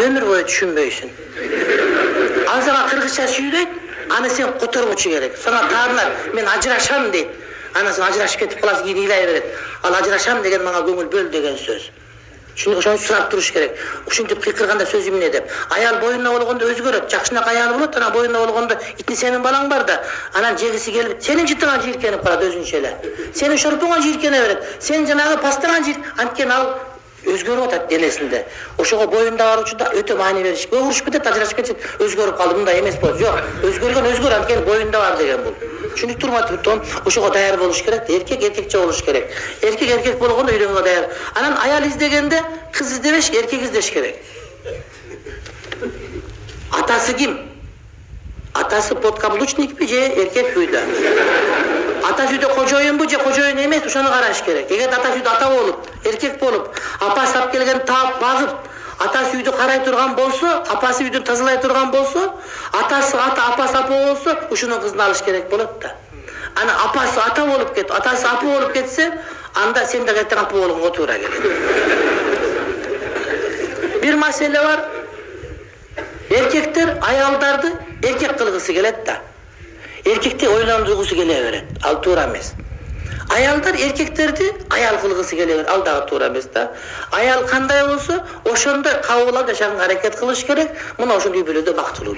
ömür boyu düşünböysün. Al sana Kırgızça süydeyt, anı sen kotormuşu gerek. Sana tarlar, men ajıraşam deyt. Anasını ajıraşıp ketip kalası keyin iylay beret. Al ajıraşam degen bana көңүл böl degen söz. Ошону сурап туруш керек. Ушинтип кыйкырганда сөз эмне деп. Аял боюнда болгондо өзгөрөт. Жакшынак аялы болот, анан боюнда болгондо итин сенин балаң бар да, анан жегиси келип, сенин жытыңан жийиркенип калат өзүнчө эле. Сенин шорпуңан жийиркене берет. Сенин жанагы пастаңан жийир, анткени ал өзгөрүп атат денесинде. Ошого боюнда баруучу да өтө маани бериш. Өгүрүшүп кетет, ажырашып кетет, өзгөрүп калды, мындай эмес болот. Жок, өзгөргөн өзгөр, анткени боюнда бар деген бул. Çünkü turmatı ошого даяр болуш керек, эркек эркекче болуш керек. Эркек эркек болгондо үйлөнгөнгө даяр. Анан аял издегенде кыз издебеш, эркек издеш керек. Атасы ким? Атасы подкаблучникпи же эркек үйдө? Ата үйдө кожоюнбу же кожоюн эмес, ошону караш керек. Эгер ата үйдө ата болуп, эркек болуп, апасы тап келген таап багып, атасы үйдү карай турган болсо, апасы үйдүн тазалай турган болсо, атасы ата, апасы апа болсо, ушунун кызын алыш керек болот да. Ана апасы ата болуп кетип, атасы апа болуп кетсе, анда сен да кайтадан апа болгонго туура келет. Бир маселе бар. Эркектер аялдарды эркек кылгысы келет да. Эркекти ойлондургусу келе берет. Ал туура эмес. Аялдар эркектерди аял кылгысы келе берет. Ал дагы туура эмес да. Аял кандай болсо, ошондой кабыл алып жашаганга аракет кылыш керек. Мына ошондой үй бүлөдө бактылуу.